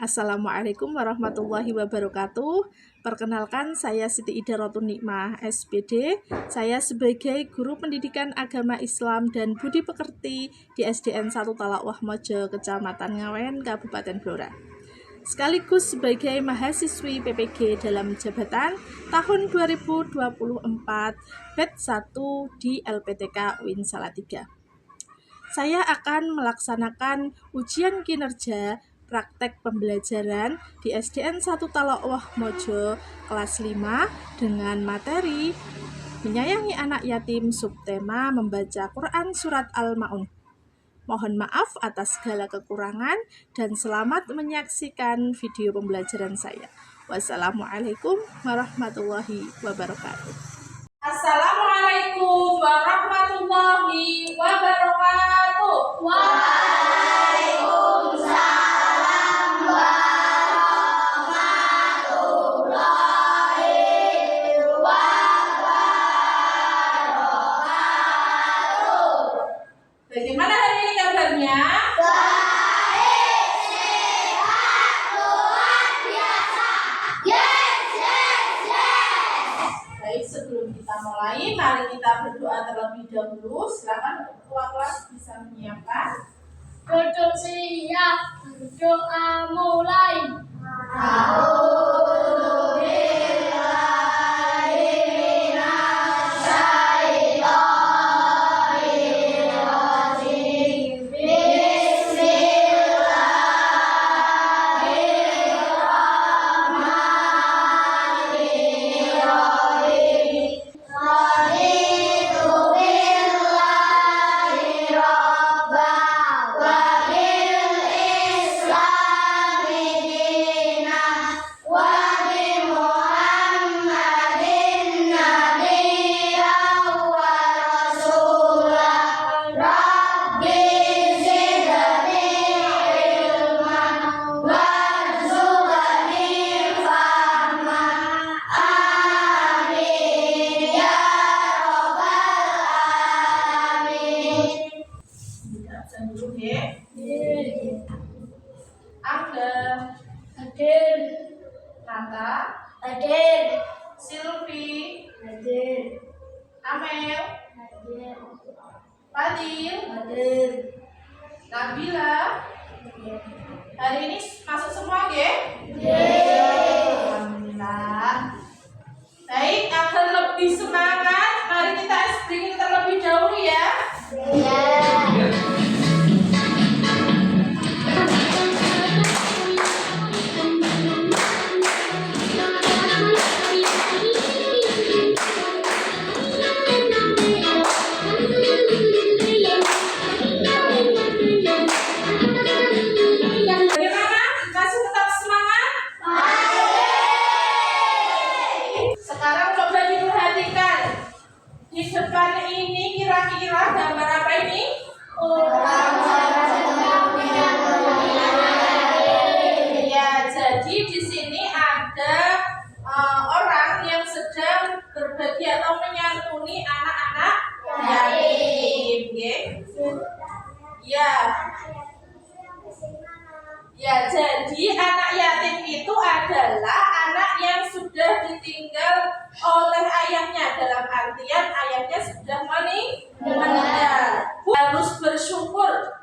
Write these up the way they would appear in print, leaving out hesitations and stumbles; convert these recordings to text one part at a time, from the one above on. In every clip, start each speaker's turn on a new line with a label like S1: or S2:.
S1: Assalamualaikum warahmatullahi wabarakatuh. Perkenalkan, saya Siti Ida Rotun Nikmah, SPD. Saya sebagai Guru Pendidikan Agama Islam dan Budi Pekerti di SDN 1 Talakwah Mojo, Kecamatan Ngawen, Kabupaten Blora. Sekaligus sebagai mahasiswi PPG dalam jabatan tahun 2024 batch 1 di LPTK UIN Salatiga. Saya akan melaksanakan ujian kinerja praktek pembelajaran di SDN 1 Talakwah Mojo kelas 5 dengan materi menyayangi anak yatim subtema membaca Quran Surat Al-Ma'un. Mohon maaf atas segala kekurangan dan selamat menyaksikan video pembelajaran saya. Wassalamualaikum warahmatullahi wabarakatuh.
S2: Assalamualaikum warahmatullahi wabarakatuh.
S3: Waalaikumsalam warahmatullahi wabarakatuh.
S2: Bagaimana hari ini kabarnya?
S3: Baik, sehat, luar biasa. Yes.
S2: Baik, sebelum kita mulai, mari kita berdoa terlebih dahulu. Silakan ketua kelas bisa menyiapkan.
S3: Duduk siap, doa mulai.
S2: Dulu ya. Angga,
S3: Hadir,
S2: Nata,
S3: hadir,
S2: Silvi,
S3: hadir,
S2: Amel,
S3: hadir,
S2: Fadil,
S3: hadir.
S2: Nabila. Hari ini masuk semua ya? Alhamdulillah. Baik, agar lebih semangat, mari kita speaking terlebih dahulu ya. Bagaimana? Masih tetap semangat? Sekarang coba diperhatikan. Di depan ini kira-kira gambar apa ini? Ya, jadi di sini ada orang yang sedang berbagi atau menyantuni anak-anak yatim, ya. Ya, jadi anak yatim itu adalah anak yang sudah ditinggal oleh ayahnya, dalam artian ayahnya sudah meninggal. Harus bersyukur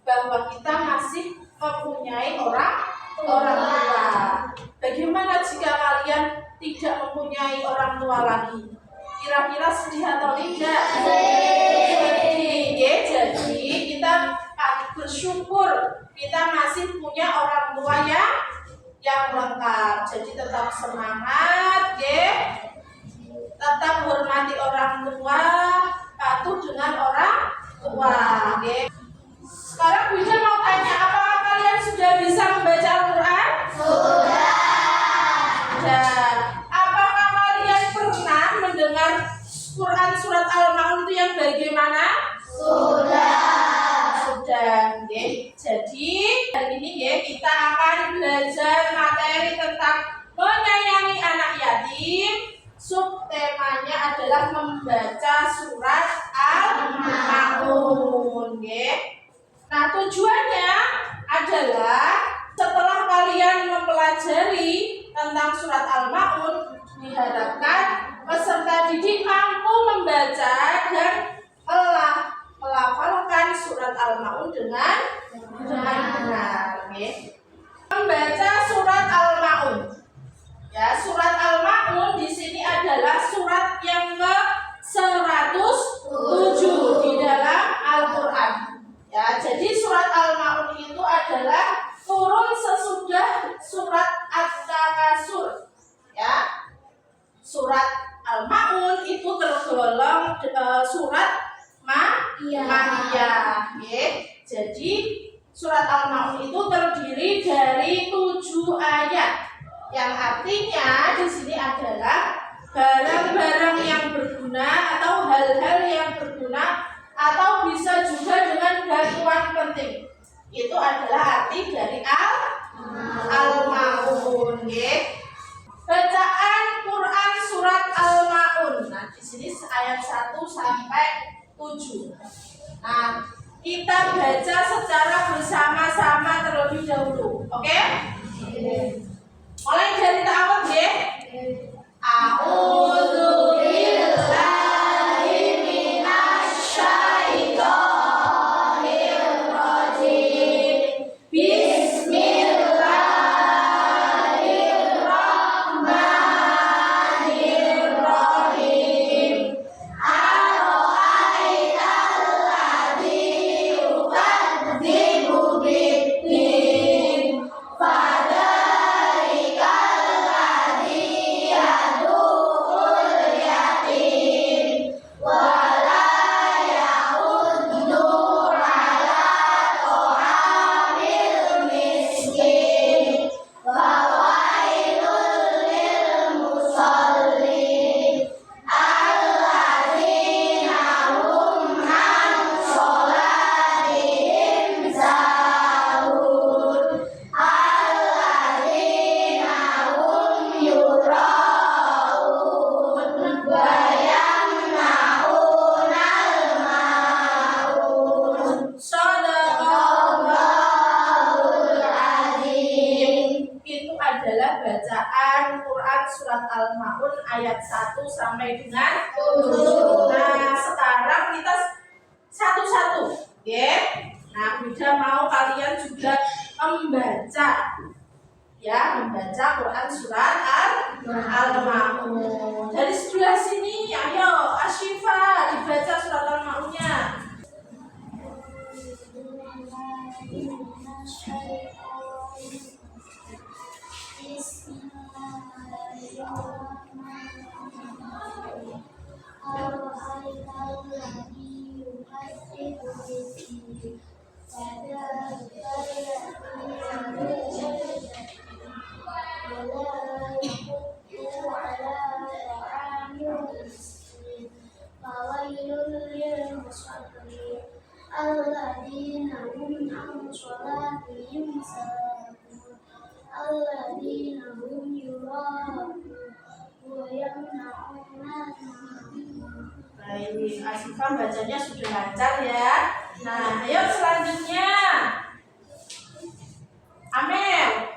S2: bahwa kita masih mempunyai orang tua. Bagaimana jika kalian tidak mempunyai orang tua lagi? Kira-kira sedih atau tidak? Sedih. Jadi kita bersyukur kita masih punya orang tua yang lengkap. Jadi tetap semangat, tetap hormati orang tua, patuh dengan orang tua. Sekarang Bunda mau tanya, apakah kalian sudah bisa membaca Al-Quran?
S3: Sudah.
S2: Apakah kalian pernah mendengar Quran Surat Al-Ma'un itu yang bagaimana?
S3: Sudah.
S2: Jadi hari ini kita akan belajar materi tentang menyayangi anak yatim. Subtemanya adalah membaca surat Al-Ma'un. Nah, tujuannya adalah setelah kalian adalah turun sesudah surat At-Takasur. Ya. Surat Al-Maun itu tergolong surat Makkiyah. Jadi surat Al-Maun itu terdiri dari 7 ayat. Yang artinya di sini adalah barang-barang yang berguna atau hal-hal yang berguna atau bisa juga dengan bantuan penting. Itu adalah arti dari Al-Maun. Bacaan Quran surat Al-Maun. Nah, di sini ayat 1 sampai 7. Nah, kita baca secara bersama-sama terlebih dahulu. Oke? Mulai dari ta'awudz ya. A'udzu billahi minasyaitonir rajim. Bismillahirrahmanirrahim. Ara'aital ladzi yukadzibu biddin. Fadzalikal ladzi yad'ul yatim wala yahuddu ala ta'amil miskin. Fawailul lil musallin alladzina hum an sholatihim sahun alladzina hum yura'un wa yamna'unal ma'un. Shadaqallahul azim. Itu adalah bacaan Quran surat Al-Maun ayat 1 sampai dengan 7. Nah, sekarang kita satu-satu, ya. Nah, Bunda mau kalian juga membaca, ya, membaca Quran surat Al-Maun. Dari sebelah sini, ayo, Asyifa dibaca surat Al-Maunnya.
S3: Alladzina hum an sholatihim sahun alladzina hum yura'un wa yamna'unal ma'un.
S2: Baik, Asyifa bacanya sudah lancar ya. Nah, ayo selanjutnya Amel.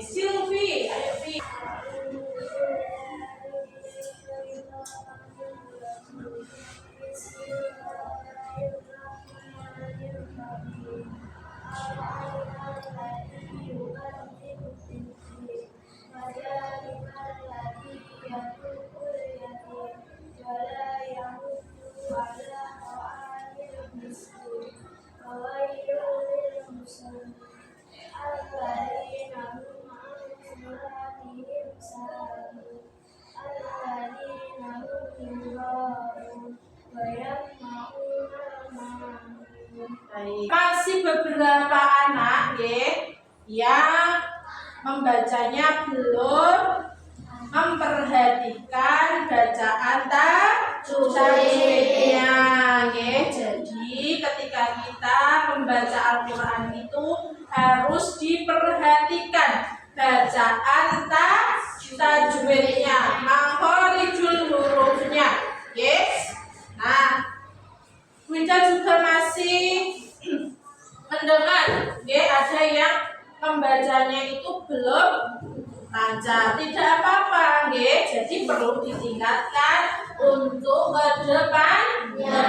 S2: Silvi, ayo Vi. Baik. Masih beberapa anak yang membacanya belum memperhatikan bacaan tajwidnya. Jadi ketika kita membaca Al-Quran itu harus diperhatikan bacaan tajwidnya, makhorijul hurufnya. Yes. Nah, kita juga masih mendengar, ada yang membacanya itu belum lancar. Tidak apa-apa, jadi perlu ditingkatkan untuk kedepannya.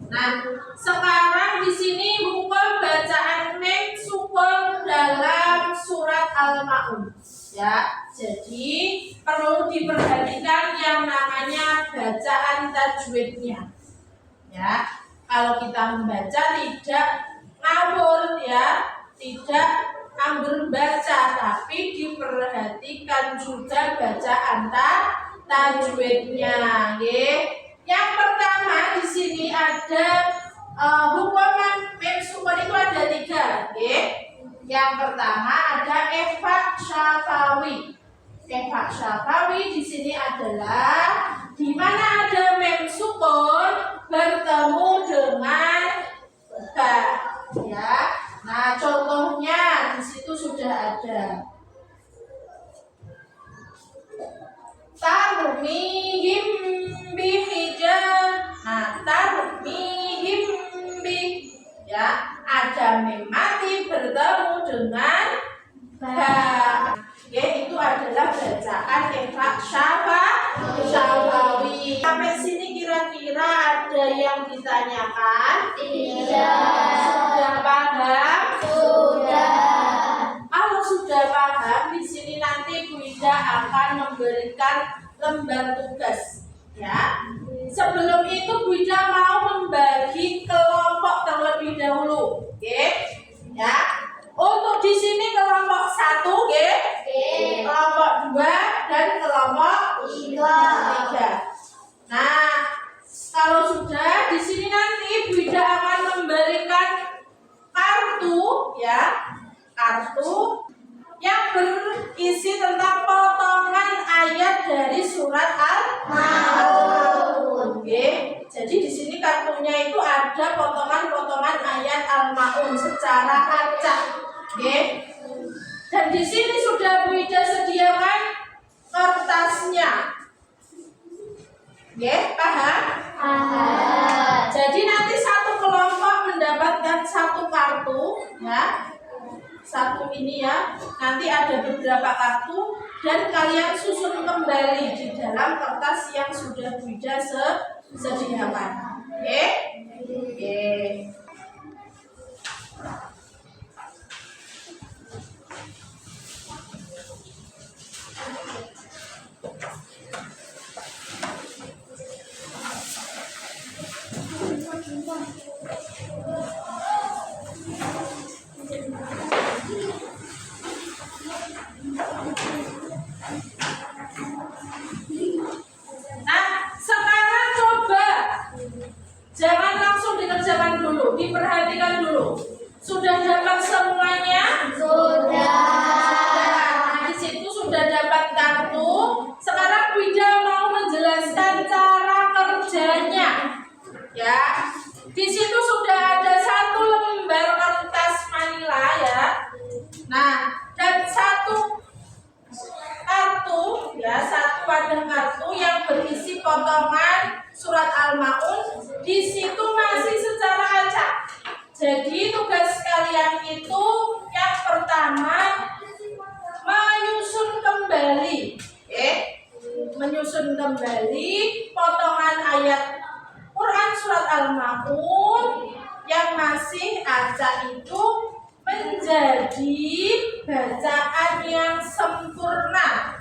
S2: Nah, sekarang di sini hukum bacaan mim sukun dalam surat Al-Maun. Ya, jadi perlu diperhatikan yang namanya bacaan tajwidnya. Ya, kalau kita membaca tidak ngawur, ya, tidak ambil baca, tapi diperhatikan juga bacaan tajwidnya. Yang pertama di sini ada hukuman mim sukun itu ada 3. Yang pertama ada ikhfa syafawi. Ikhfa syafawi di sini adalah di mana ada mim sukun bertemu dengan ba, ya. Nah, contohnya di situ sudah ada. Tarmihim bihijar. Nah, tarmihim bi, ya, ada mim mati bertemu dengan ba. Itu adalah bacaan ikhfa syafawi. Sampai sini kira-kira ada yang ditanyakan?
S3: Tidak.
S2: Sudah paham?
S3: Sudah.
S2: Kalau sudah paham, di sini nanti Bu Ida akan memberikan lembar tugas. Ya. Sebelum itu Bu Ida mau membagi kelompok terlebih dahulu. Ya. Untuk di sini kelompok 1, kelompok 2, dan kelompok 3. Nah, kalau sudah di sini nanti Bu Ida akan memberikan kartu, ya, kartu yang berisi tentang potongan ayat dari surat Al-Maun. Jadi di sini kartunya itu ada potongan-potongan ayat Al-Maun secara acak. Dan di sini sudah Bu Ida sediakan kertasnya. Paham? Jadi nanti satu kelompok mendapatkan satu kartu, ya. Satu ini, ya. Nanti ada beberapa kartu dan kalian susun kembali di dalam kertas yang sudah Bu Ida sediakan. Oke. Nah, sekarang coba jangan langsung dikerjakan dulu, diperhatikan dulu. Sudah dapat semuanya?
S3: Sudah.
S2: Nah, di situ sudah dapat kartu. Sekarang Bu Ida mau menjelaskan cara kerjanya. Ya, di situ sudah ada satu lembar kertas manila, ya. Nah, dan satu kartu, ya, satu wadah kartu yang berisi potongan surat Al-Maun. Di situ masih secara acak. Jadi tugas kalian itu yang pertama menyusun kembali, menyusun kembali potongan ayat Quran surat Al-Maun yang masih acak itu menjadi bacaan yang sempurna.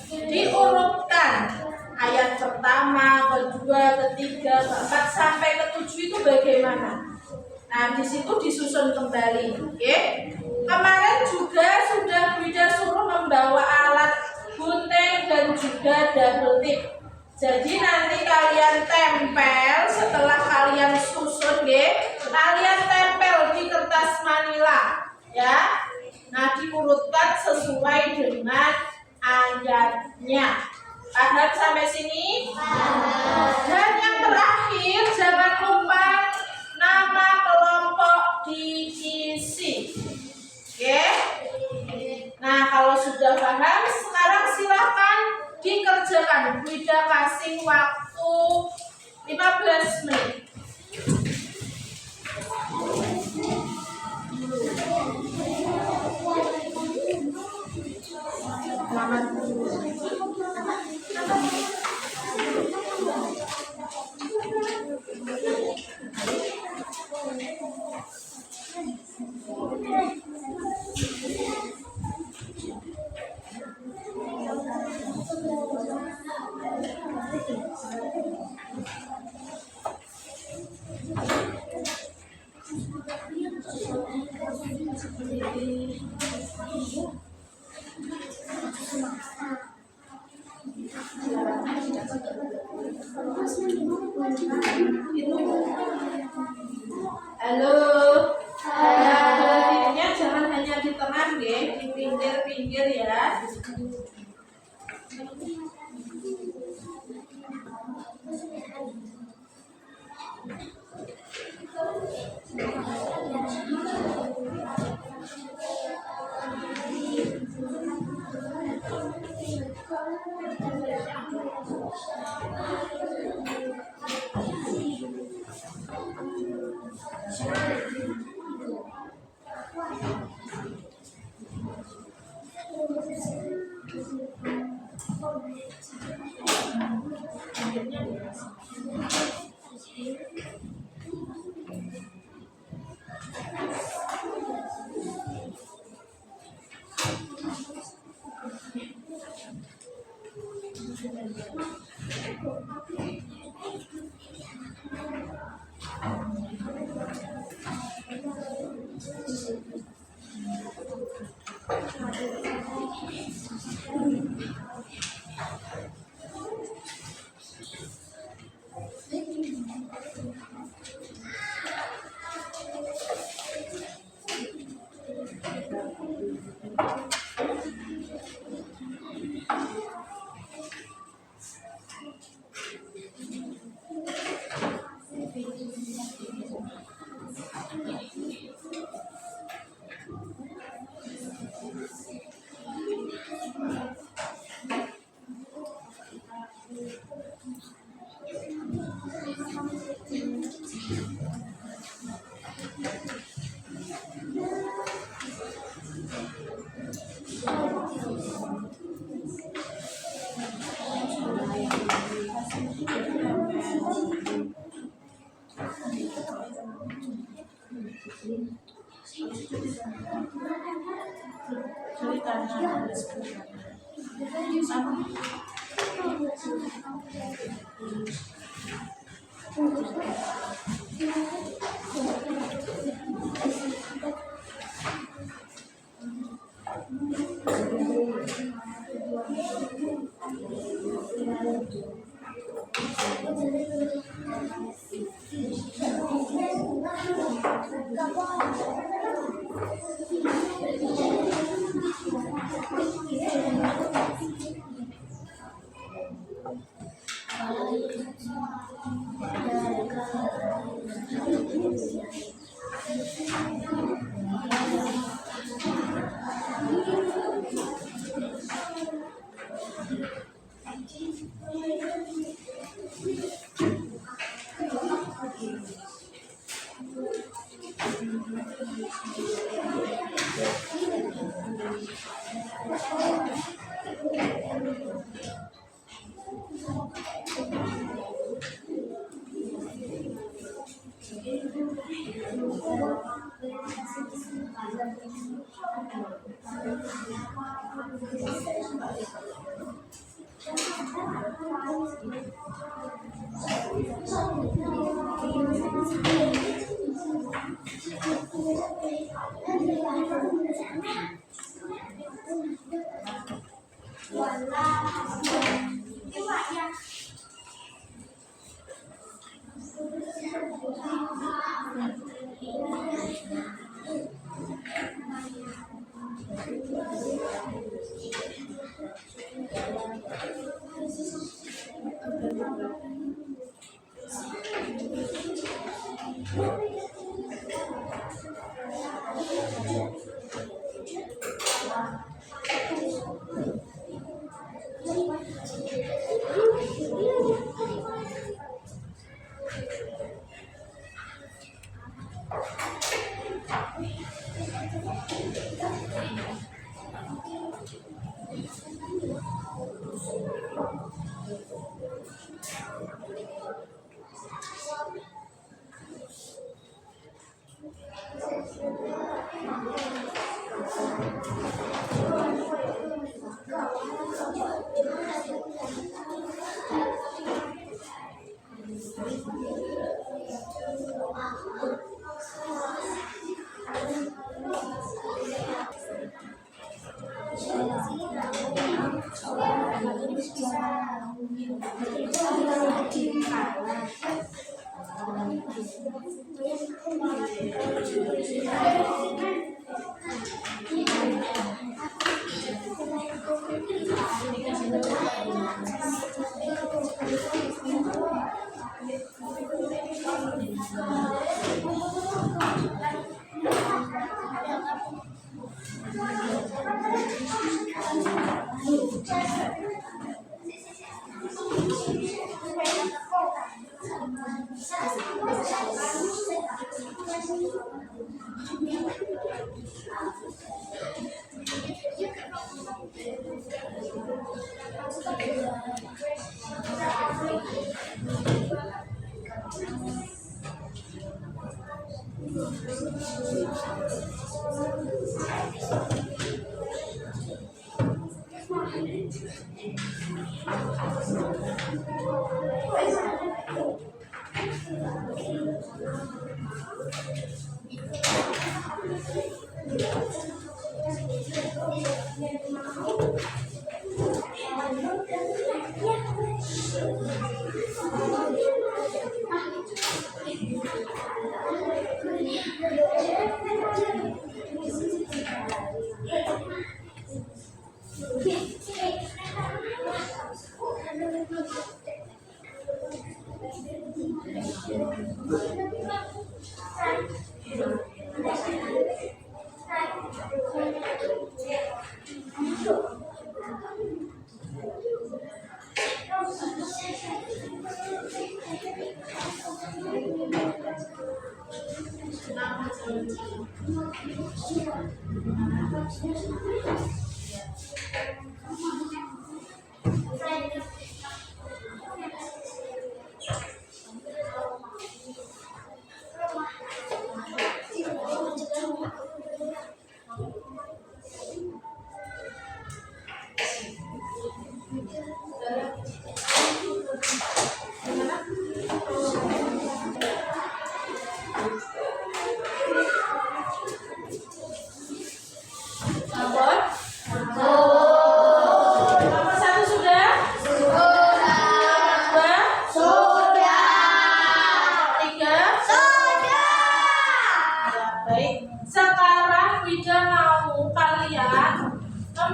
S2: Diurutkan ayat pertama, kedua, ketiga, keempat sampai ketujuh itu bagaimana? Nah, di situ disusun kembali. Kemarin juga sudah Bu Ida suruh membawa alat gunting dan juga double tip. Jadi nanti kalian tempel setelah kalian susun, kalian tempel di kertas manila, ya. Nah, diurutkan sesuai dengan ayatnya. Paham sampai sini? Dan yang terakhir, jangan lupa nama kelompok diisi. Oke? sudah paham, sekarang silahkan dikerjakan. Bu Ida kasih waktu 15 menit. Halo. Tidurnya jangan hanya di tengah, nggih, di pinggir-pinggir ya.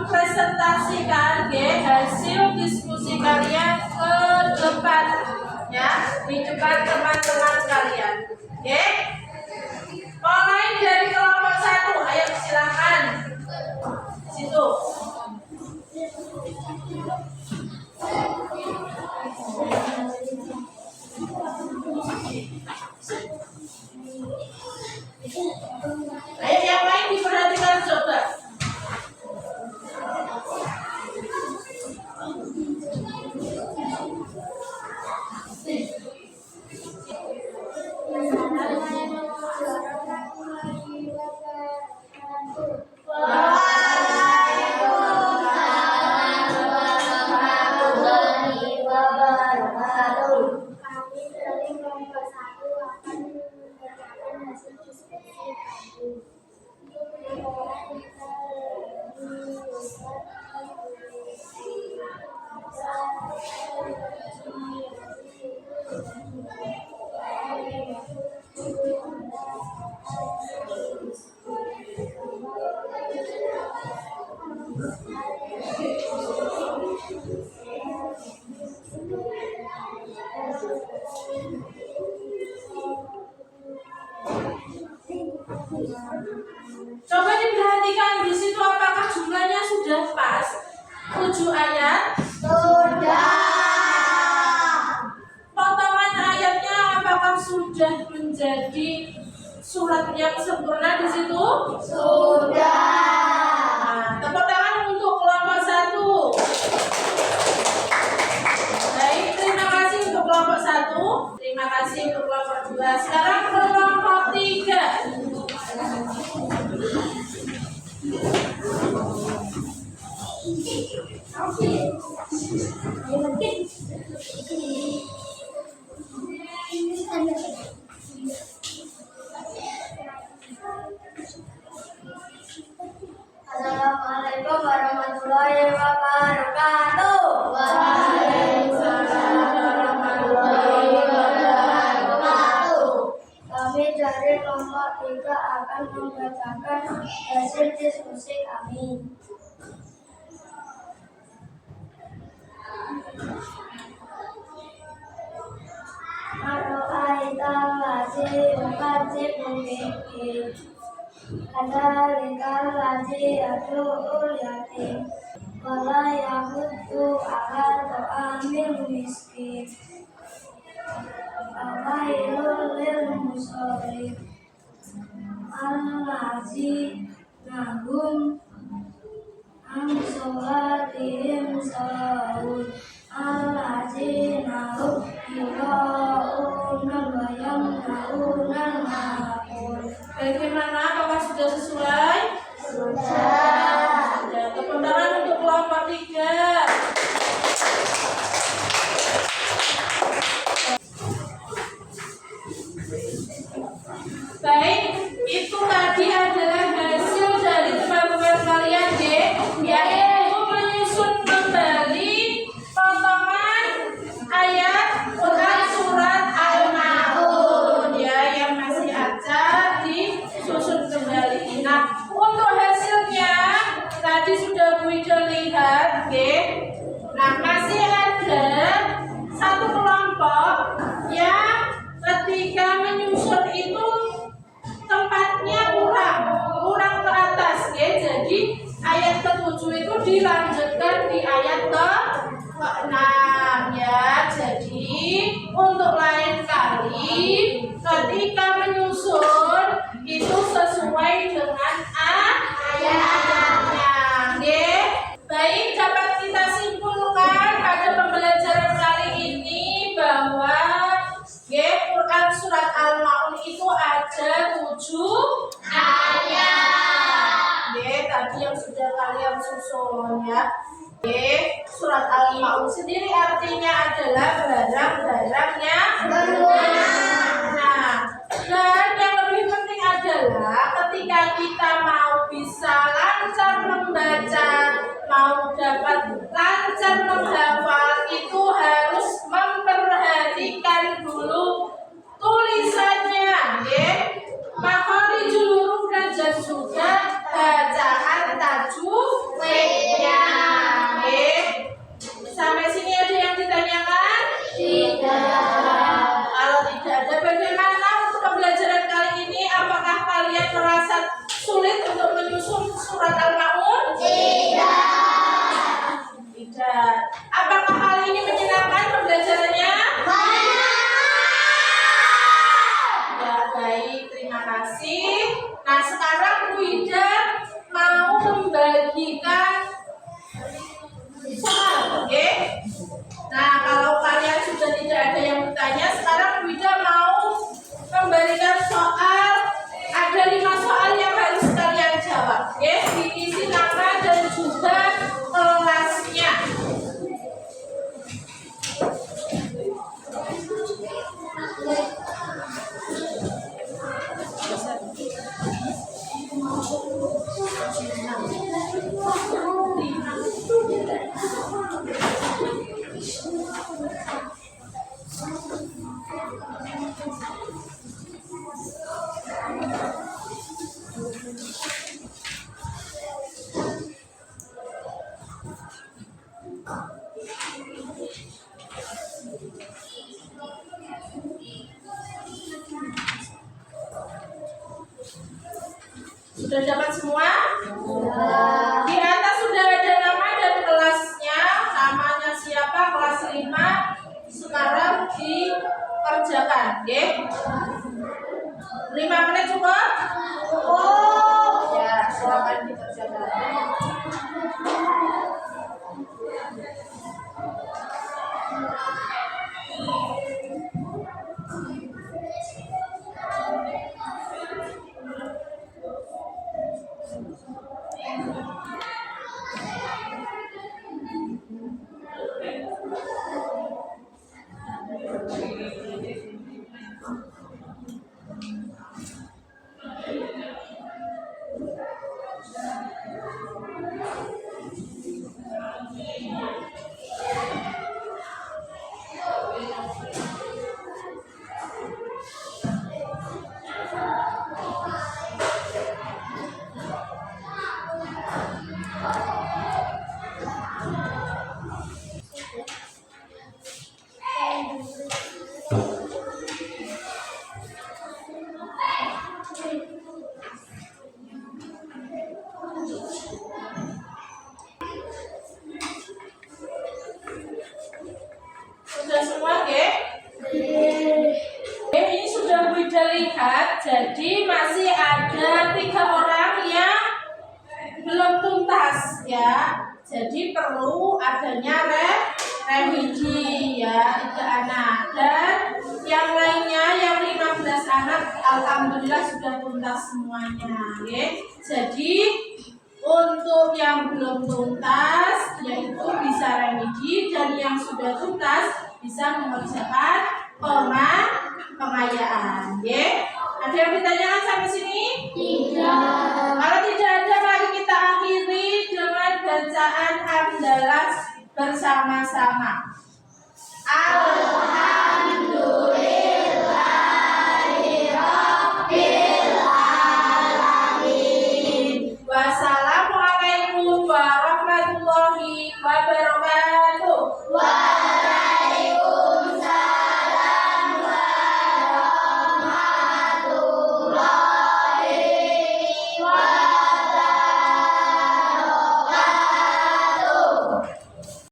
S2: Presentasikan hasil diskusi kalian ke depan ya, di depan teman-teman kalian. Oke? Mulai dari kelompok 1, ayo silakan. Situ. Ayo yang lain diperhatikan coba. Coba diperhatikan di situ apakah jumlahnya sudah pas? 7 ayat? Sudah. Potongan ayatnya apakah sudah menjadi surat yang sempurna di situ? Sudah.
S3: Assalamualaikum warahmatullahi wabarakatuh. Kami dari kelompok 3 akan membacakan hasil diskusi kami. Ara'aital ladzi yukadzibu biddin fadzalika alladzi yad'ul yatim wa la yahuddu 'ala ta'amil miskin fawailul lil musallin alladzina hum an sholatihim sahun alladzina hum yura'una wa yamna'una al-ma'un.
S2: Bagaimana? Apakah sudah sesuai?
S3: Sudah.
S2: Tepuk tangan untuk kelompok 3. Baik, itu tadi adalah hasil dari teman-teman kalian yaitu menyusun kembali potongan ayat Quran surat Al-Maun yang masih ada disusun kembali. Nah, untuk hasilnya tadi sudah Bu Ida lihat, Nah, masih ada satu kelompok yang ketika menyusun itu tempatnya kurang ke atas, Jadi ayat ke-7 itu dilanjutkan di ayat ke-6 Jadi untuk lain kali ketika menyusun itu sesuai dengan ayatnya, Baik, dapat kita simpulkan pada pembelajaran kali ini bahwa Quran surat Al-Maun itu ada 7 ayat. Tadi yang sudah kalian susun surat Al-Maun sendiri artinya adalah barang-barangnya Nah, dan yang lebih penting adalah ketika kita mau bisa lancar membaca, mau dapat lancar menghafal, itu harus memperhatikan dulu tulisannya, makharijul huruf dan juga bacaan tajwidnya. Sampai sini ada yang ditanyakan?
S3: Tidak.
S2: Kalau tidak ada, bagaimana untuk pembelajaran kali ini? Apakah kalian merasa sulit untuk menyusun surat Al-Maun? Tidak. Apakah kali ini menyenangkan pembelajarannya? Ya, baik, terima kasih. Nah, sekarang Bu Ida mau membagikan soal, Nah, kalau kalian sudah tidak ada yang bertanya, sekarang Bu Ida mau memberikan soal. Ada 5 soal yang harus kalian jawab, diisi nama dan juga kelasnya. Sudah dapat semua? Di atas sudah ada nama dan kelasnya. Namanya siapa? Kelas 5. Sekarang dikerjakan, 5 menit cukup? Ya, silakan dikerjakan. ya. Jadi perlu adanya revisi ya 3 anak. Dan yang lainnya yang 15 anak alhamdulillah sudah tuntas semuanya ya. Jadi untuk yang belum tuntas yaitu bisa remedi, dan yang sudah tuntas bisa mengerjakan pengayaan ya. Ada yang ditanyakan sampai sini? Tidak. Kalau tidak ada, mari kita akhiri dengan bacaan hamdalah bersama-sama. Wassalamualaikum warahmatullahi wabarakatuh.